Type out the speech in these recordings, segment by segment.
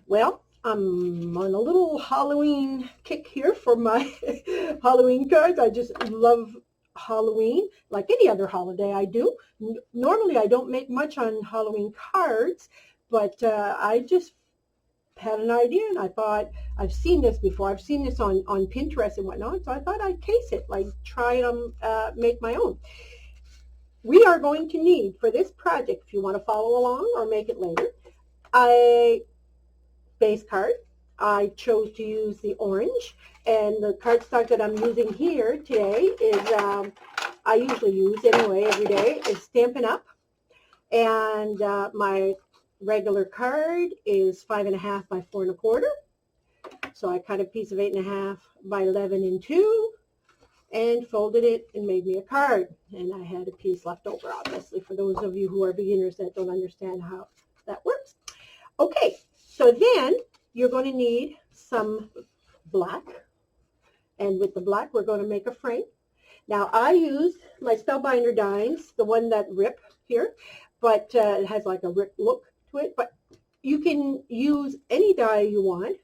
Well, I'm on a little Halloween kick here for my Halloween cards. I just love Halloween, like any other holiday I do. Normally, I don't make much on Halloween cards, but I just had an idea and I thought, I've seen this before. I've seen this on Pinterest and whatnot, so I thought I'd case it, like try it make my own. We are going to need, for this project, if you want to follow along or make it later, a base card. I chose to use the orange, and the cardstock that I'm using here today is, I usually use anyway every day, is Stampin' Up! And my regular card is 5.5 by 4.25. So I cut a piece of 8.5 by 11 in two and folded it and made me a card. And I had a piece left over, obviously, for those of you who are beginners that don't understand how that works. Okay, so then you're going to need some black. And with the black, we're going to make a frame. Now, I used my Spellbinder dies, the one that rip here, but it has like a rip look to it. But you can use any die you want,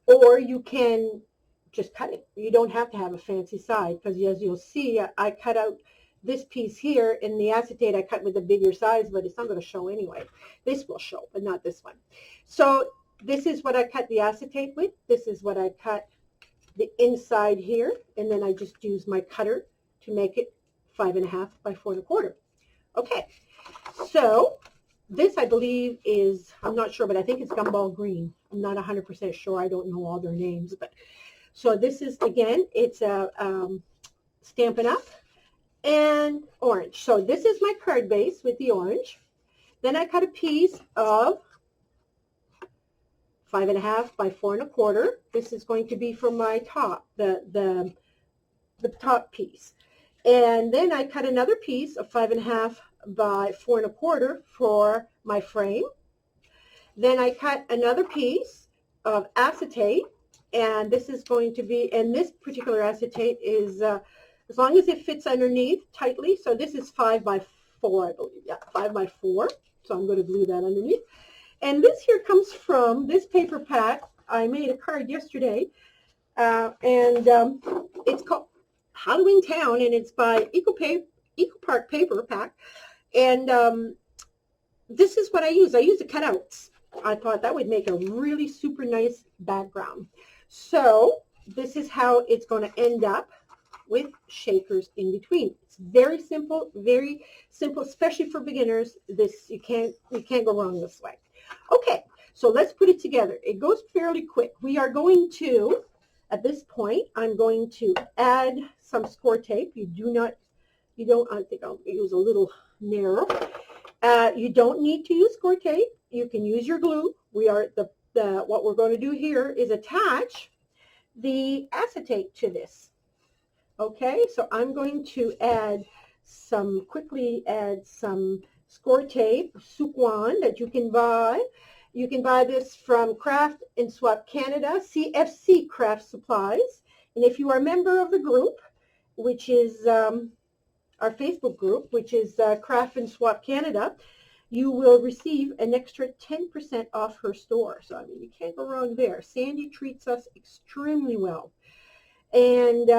or you can just cut it. You don't have to have a fancy side, because as you'll see, I cut out this piece here. In the acetate, I cut with a bigger size, but it's not going to show anyway. This will show, but not this one. So this is what I cut the acetate with. This is what I cut the inside here, and then I just use my cutter to make it 5.5 by 4.25. Okay, so this I believe is, I'm not sure, but I think it's gumball green. I'm not 100% sure. I don't know all their names, but so this is, again, it's a Stampin' Up! And orange. So this is my card base with the orange. Then I cut a piece of 5.5 by 4.25. This is going to be for my top, the top piece. And then I cut another piece of 5.5 by 4.25 for my frame. Then I cut another piece of acetate, and this is going to be, and this particular acetate is, as long as it fits underneath tightly, so this is 5 by 4, I believe, yeah, 5 by 4, so I'm going to glue that underneath. And this here comes from this paper pack. I made a card yesterday, and it's called Halloween Town, and it's by Eco Park Paper Pack. And this is what I use. I use the cutouts. I thought that would make a really super nice background. So this is how it's going to end up, with shakers in between. It's very simple, especially for beginners. This you can't go wrong this way. Okay, so let's put it together. It goes fairly quick. We are going to, at this point, I'm going to add some score tape. I think I'll use a little narrow. You don't need to use score tape. You can use your glue. What we're going to do here is attach the acetate to this. Okay, so I'm going to quickly add some score tape, Suquan, that you can buy. You can buy this from Craft and Swap Canada, CFC Craft Supplies. And if you are a member of the group, which is our Facebook group, which is Craft and Swap Canada, you will receive an extra 10% off her store. So, I mean, you can't go wrong there. Sandy treats us extremely well. And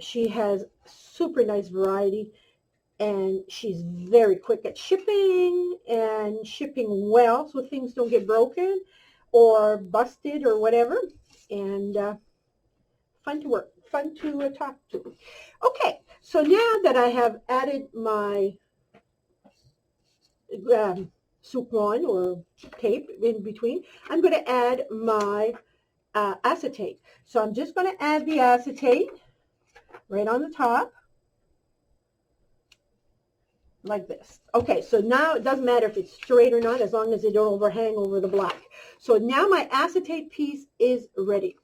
she has super nice variety, and she's very quick at shipping and shipping well, so things don't get broken or busted or whatever. And fun to work, fun to talk to. Okay, so now that I have added my Suquan or tape in between, I'm going to add my acetate. So I'm just going to add the acetate right on the top, like this. Okay, so now it doesn't matter if it's straight or not, as long as it don't overhang over the black. So now my acetate piece is ready.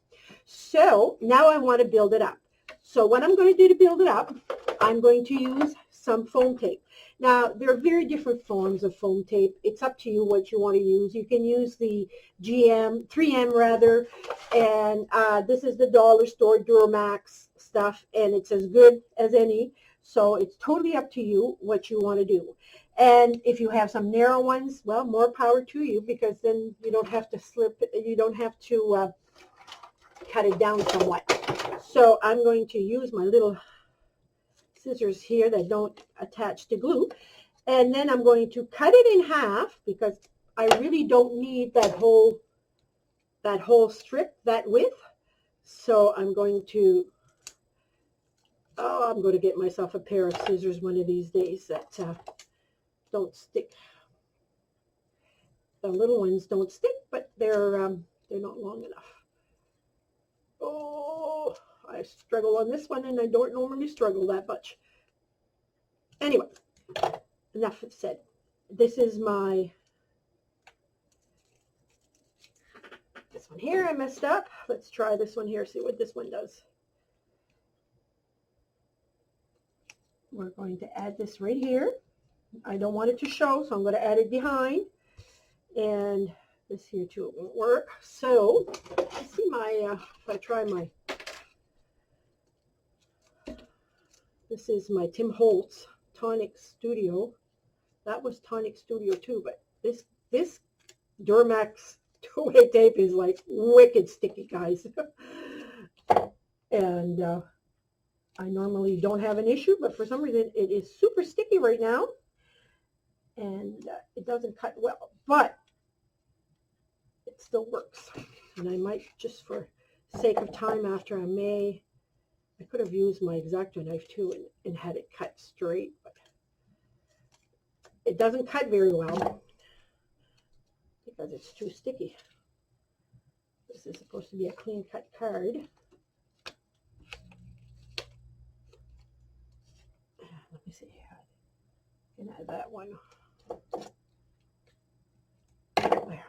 So now I want to build it up. So what I'm going to do to build it up, I'm going to use some foam tape. Now, there are very different forms of foam tape. It's up to you what you want to use. You can use the 3M rather, and this is the dollar store Duramax stuff, and it's as good as any. So it's totally up to you what you want to do. And if you have some narrow ones, well, more power to you, because then you don't have to cut it down somewhat. So I'm going to use my little scissors here that don't attach to glue. And then I'm going to cut it in half, because I really don't need that whole strip, that width. So I'm going to get myself a pair of scissors one of these days that don't stick. The little ones don't stick, but they're not long enough. Oh, I struggle on this one, and I don't normally struggle that much. Anyway, enough said. This is this one here I messed up. Let's try this one here, see what this one does. We're going to add this right here. I don't want it to show, so I'm going to add it behind. And this here too, it won't work. So let's see if I try this is my Tim Holtz Tonic Studio. That was Tonic Studio too, but this Duramax two-way tape is like wicked sticky, guys. And I normally don't have an issue, but for some reason it is super sticky right now, and it doesn't cut well, but it still works. And I might, just for sake of time after, I could have used my X-Acto knife too and had it cut straight, but it doesn't cut very well because it's too sticky. This is supposed to be a clean cut card. Let me see. I can add that one. There.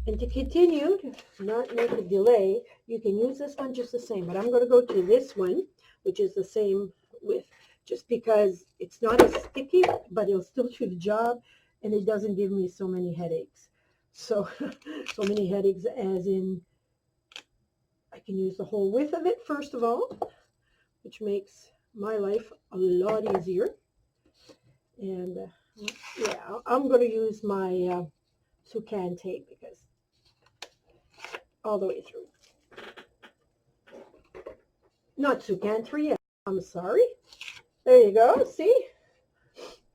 And to continue, to not make a delay, you can use this one just the same, but I'm going to go to this one, which is the same width, just because it's not as sticky, but it'll still do the job, and it doesn't give me so many headaches. So, so many headaches as in, I can use the whole width of it, first of all, which makes my life a lot easier. And yeah, I'm going to use my Sucan tape, because all the way through. Not Sucan 3, I'm sorry. There you go, see?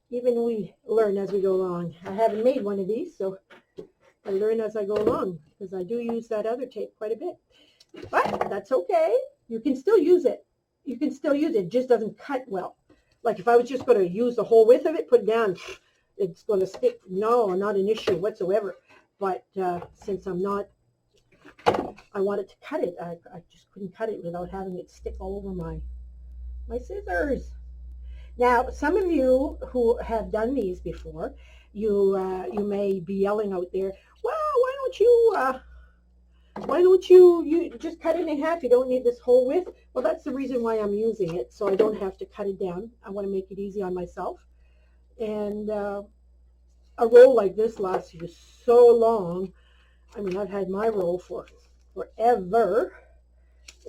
Even we learn as we go along. I haven't made one of these, so I learn as I go along, because I do use that other tape quite a bit. But that's okay. You can still use it. You can still use it. It just doesn't cut well. Like if I was just going to use the whole width of it, put it down, it's going to stick. No, not an issue whatsoever. But since I wanted to cut it, I just couldn't cut it without having it stick all over my scissors. Now, some of you who have done these before, you may be yelling out there, well, why don't you just cut it in half? You don't need this whole width. Well, that's the reason why I'm using it, so I don't have to cut it down. I want to make it easy on myself. And a roll like this lasts you so long. I mean, I've had my roll for forever.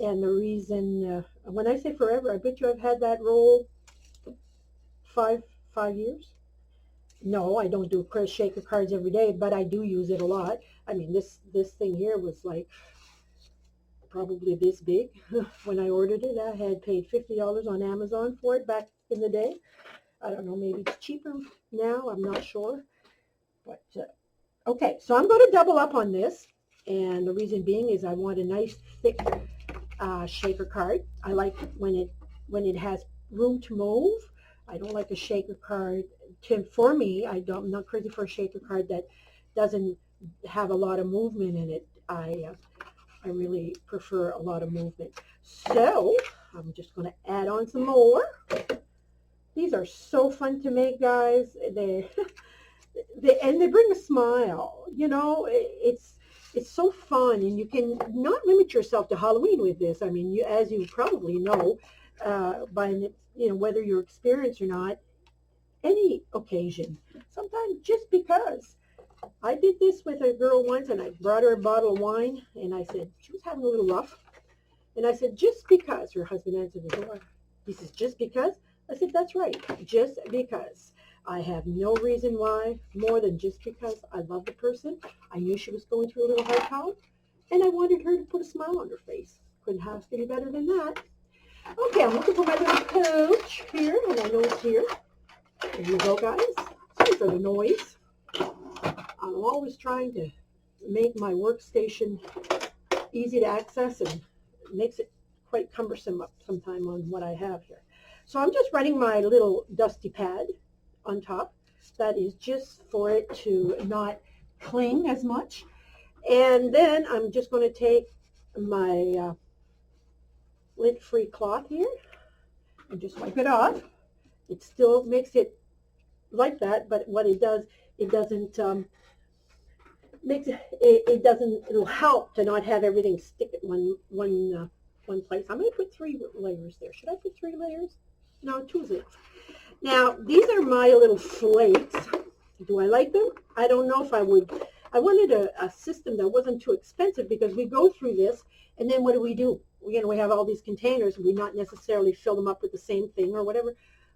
And the reason, when I say forever, I bet you I've had that roll 5 years. No, I don't do shaker cards every day, but I do use it a lot. I mean, this thing here was like probably this big when I ordered it. I had paid $50 on Amazon for it back in the day. I don't know, maybe it's cheaper now, I'm not sure. But okay, so I'm going to double up on this, and the reason being is I want a nice thick shaker card. I like when it has room to move. I don't like a shaker card. For me, I'm not crazy for a shaker card that doesn't have a lot of movement in it. I really prefer a lot of movement. So I'm just going to add on some more. These are so fun to make, guys. They bring a smile. You know, it's so fun, and you can not limit yourself to Halloween with this. I mean, as you probably know, whether you're experienced or not, any occasion, sometimes just because. I did this with a girl once, and I brought her a bottle of wine, and I said, she was having a little rough. And I said, just because, her husband answered the door. He says, just because? I said, that's right, just because. I have no reason why, more than just because I love the person. I knew she was going through a little hard time, and I wanted her to put a smile on her face. Couldn't ask any better than that. Okay, I'm looking for my little coach here, and I know it's here. There you go, guys. Sorry for the noise. I'm always trying to make my workstation easy to access, and it makes it quite cumbersome up sometime on what I have here. So I'm just running my little dusty pad on top. That is just for it to not cling as much. And then I'm just going to take my lint-free cloth here and just wipe it off. It still makes it like that, but what it does, it doesn't it'll help to not have everything stick at one place. I'm going to put 3 layers there. Should I put 3 layers? No, 2 is enough. Now, these are my little flakes. Do I like them? I don't know if I would. I wanted a system that wasn't too expensive, because we go through this, and then what do? We have all these containers, and we not necessarily fill them up with the same thing or whatever.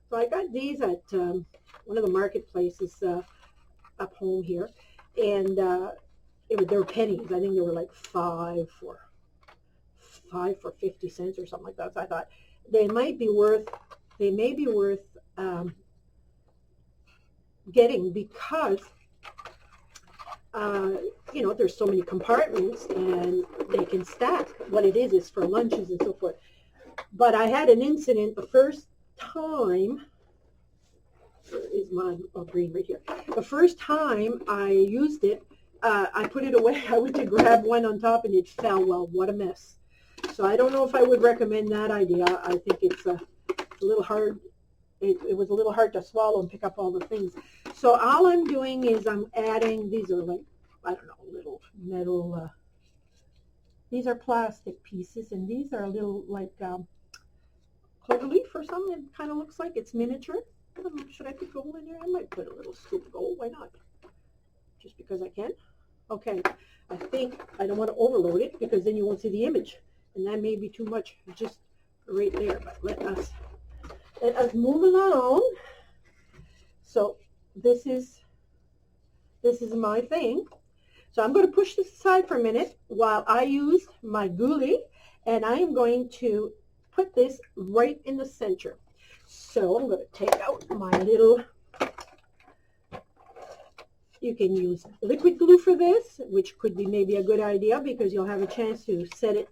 So I got these at one of the marketplaces up home here, and they were pennies. I think they were like 5 for 50 cents or something like that. So I thought they may be worth getting, because there's so many compartments, and they can stack. What it is for lunches and so forth. But I had an incident the first time. Where is my green right here? The first time I used it, I put it away. I went to grab one on top, and it fell. Well, what a mess. So I don't know if I would recommend that idea. I think it's a little hard. It was a little hard to swallow and pick up all the things. So all I'm doing is I'm adding, these are like, I don't know, little metal, these are plastic pieces, and these are a little like clover leaf or something. It kind of looks like it's miniature. I don't know, should I put gold in there? I might put a little scoop of gold. Why not? Just because I can. Okay, I think I don't want to overload it, because then you won't see the image, and that may be too much just right there. But let us move along. So this is my thing. So I'm going to push this aside for a minute while I use my Ghoulie, and I am going to put this right in the center. So I'm going to take out my little, you can use liquid glue for this, which could be maybe a good idea, because you'll have a chance to set it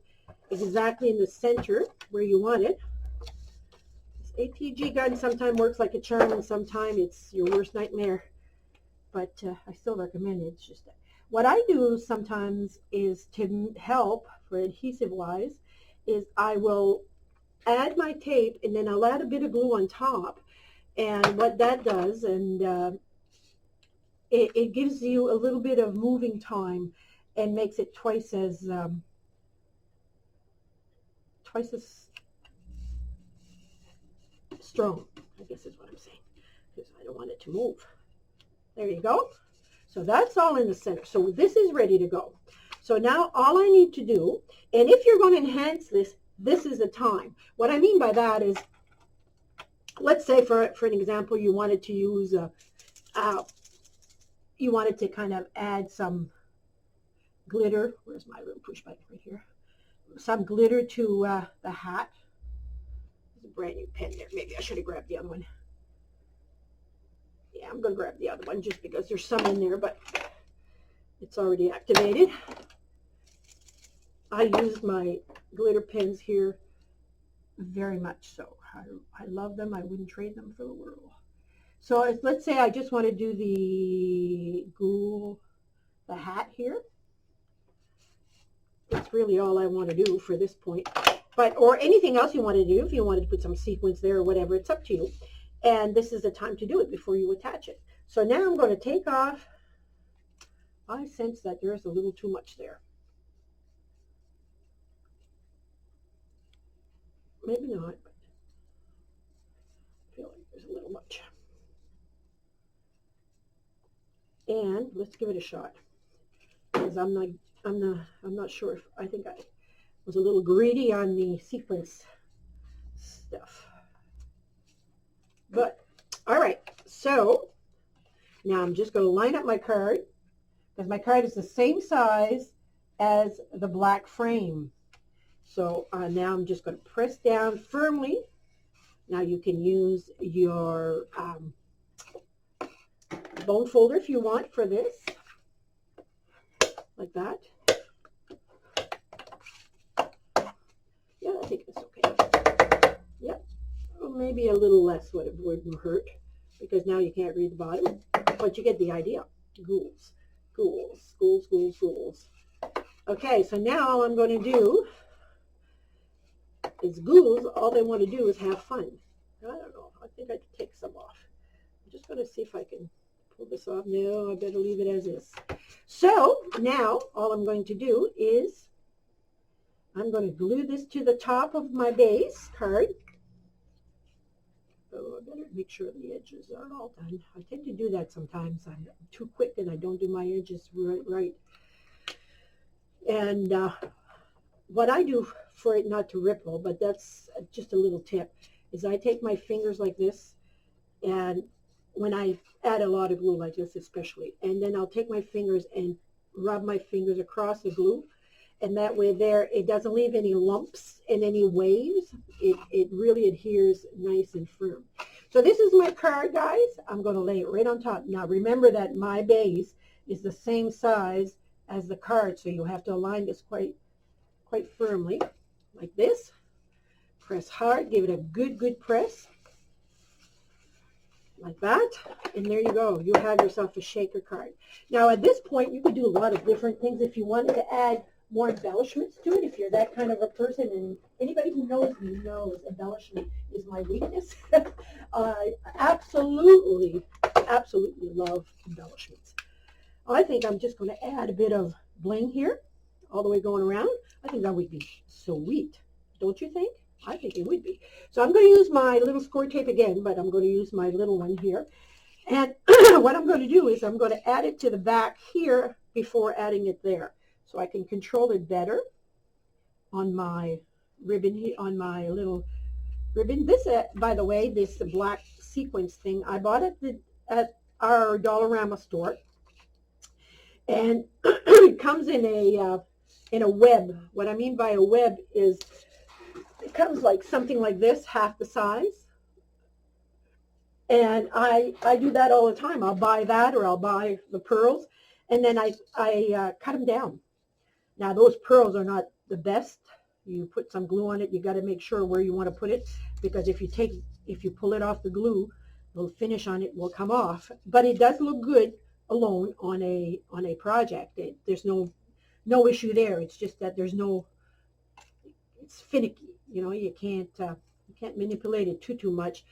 exactly in the center where you want it. This ATG gun sometimes works like a charm, and sometimes it's your worst nightmare. But I still recommend it. It's just that. What I do sometimes is, to help for adhesive-wise, is I will add my tape, and then I'll add a bit of glue on top. And what that does, and it gives you a little bit of moving time, and makes it twice as strong, I guess is what I'm saying, because I don't want it to move. There you go. So that's all in the center. So this is ready to go. So now all I need to do, and if you're going to enhance this, this is the time. What I mean by that is, let's say for an example, you wanted to use you wanted to kind of add some glitter. Where's my little push button right here? Some glitter to the hat. There's a brand new pen there. Maybe I should have grabbed the other one. Yeah, I'm going to grab the other one just because there's some in there, but it's already activated. I use my glitter pens here very much so. I love them. I wouldn't trade them for the world. So let's say I just want to do the Ghoul, the hat here. That's really all I want to do for this point. But, or anything else you want to do, if you wanted to put some sequins there or whatever, it's up to you. And this is the time to do it before you attach it. So now I'm going to take off. I sense that there's a little too much there. Maybe not, but I feel like there's a little much. And let's give it a shot, because I'm not sure if I think I was a little greedy on the sequence stuff. But all right, so now I'm just going to line up my card, because my card is the same size as the black frame. So now I'm just going to press down firmly. Now you can use your bone folder if you want for this, like that. Yeah, I think it's okay. Yeah, well, maybe a little less wouldn't hurt, because now you can't read the bottom, but you get the idea. Ghouls, ghouls, ghouls, ghouls, ghouls. Okay, so now all I'm going to do is ghouls, all they want to do is have fun. I don't know. I think I could take some off. I'm just going to see if I can pull this off. No, I better leave it as is. So now all I'm going to do is I'm going to glue this to the top of my base card. Oh, I better make sure the edges are all done. I tend to do that sometimes. I'm too quick and I don't do my edges right. And what I do for it not to ripple, but that's just a little tip, is I take my fingers like this, and when I add a lot of glue like this especially, and then I'll take my fingers and rub my fingers across the glue, and that way there it doesn't leave any lumps and any waves. It really adheres nice and firm. So this is my card, guys. I'm going to lay it right on top. Now remember that my base is the same size as the card, so you have to align this quite firmly, like this. Press hard, give it a good press, like that, and there you go. You have yourself a shaker card. Now at this point, you could do a lot of different things if you wanted to add more embellishments to it, if you're that kind of a person, and anybody who knows me knows embellishment is my weakness. I absolutely love embellishments. I think I'm just going to add a bit of bling here, all the way going around. I think that would be sweet, don't you think? I think it would be. So I'm going to use my little score tape again, but I'm going to use my little one here. And what I'm going to do is I'm going to add it to the back here before adding it there, so I can control it better on my ribbon here, on my little ribbon. This, by the way, this black sequence thing, I bought it at our Dollarama store, and it comes in a web. What I mean by a web is it comes like something like this, half the size. And I do that all the time. I'll buy that, or I'll buy the pearls, and then I cut them down. Now those pearls are not the best. You put some glue on it. You got to make sure where you want to put it, because if you pull it off the glue, the finish on it will come off. But it does look good alone on a project. There's no issue there. It's just that it's finicky. You know, you can't manipulate it too much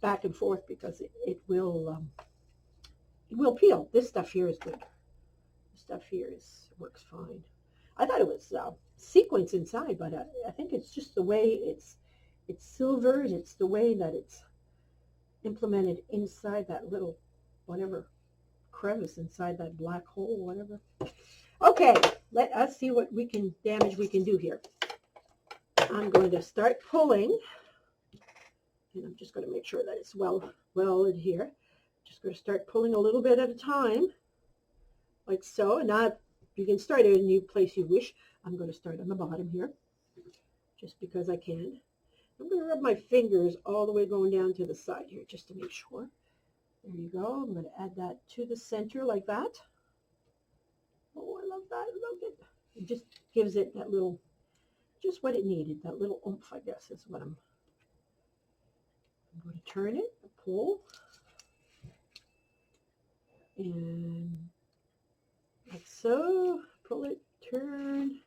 back and forth, because it will peel. This stuff here is good. This stuff here works fine. I thought it was sequins inside, but I think it's just the way it's silver, and it's the way that it's implemented inside that little whatever crevice inside that black hole, whatever. Okay, let us see what damage we can do here. I'm going to start pulling, and I'm just going to make sure that it's well in here. Just going to start pulling a little bit at a time, like so. And now you can start at any place you wish. I'm going to start on the bottom here, just because I can. I'm going to rub my fingers all the way going down to the side here, just to make sure. There you go. I'm going to add that to the center like that. Oh, I love that. I love it. It just gives it that little, just what it needed, that little oomph, I guess, is what I'm going to turn it, pull, and like so. Pull it, turn,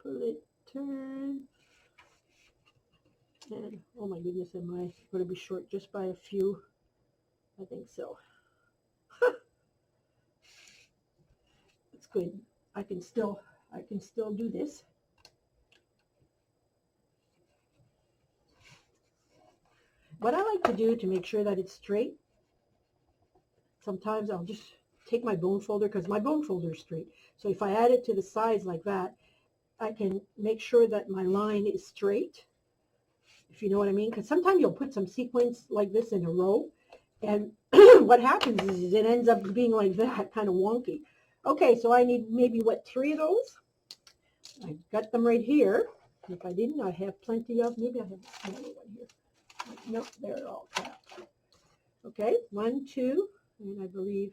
pull it, turn, and oh my goodness, am I going to be short just by a few? I think so. It's good. I can still do this. what I like to do to make sure that it's straight, sometimes I'll just take my bone folder, because my bone folder is straight. So if I add it to the sides like that, I can make sure that my line is straight, if you know what I mean. Because sometimes you'll put some sequins like this in a row, and what happens is it ends up being like that, kind of wonky. Okay, so I need maybe, what, 3 of those? I've got them right here. If I didn't, I have plenty of, maybe I have a smaller one here. Nope, they're all cut up. Okay, 1, 2, and I believe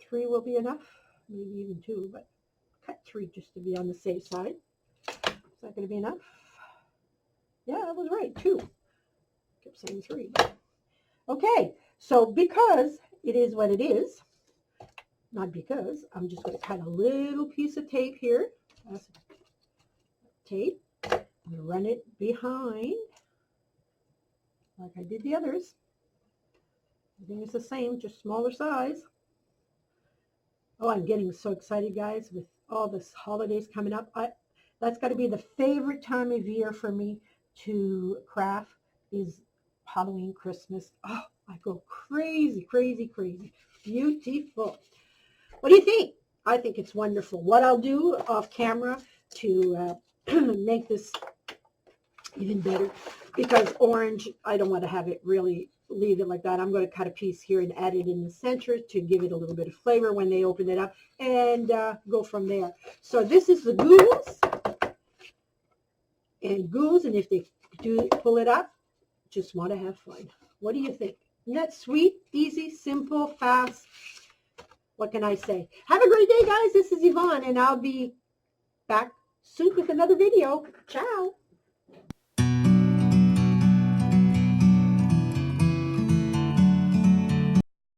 3 will be enough, maybe even 2, but cut 3 just to be on the safe side. Is that going to be enough? Yeah, I was right, 2. Kept saying 3. Okay, so because it is what it is, not because, I'm just going to cut a little piece of tape here. That's tape. I'm going to run it behind, like I did the others. Everything is the same, just smaller size. Oh, I'm getting so excited, guys, with all this holidays coming up. That's got to be the favorite time of year for me to craft, is Halloween, Christmas. Oh, I go crazy, crazy, crazy. Beautiful. What do you think? I think it's wonderful. What I'll do off camera to make this even better, because orange, I don't want to have it really, leave it like that. I'm going to cut a piece here and add it in the center to give it a little bit of flavor when they open it up, and go from there. So this is the Ghouls, and if they do pull it up, just want to have fun. What do you think? Isn't that sweet, easy, simple, fast? What can I say? Have a great day, guys. This is Yvonne, and I'll be back soon with another video. Ciao.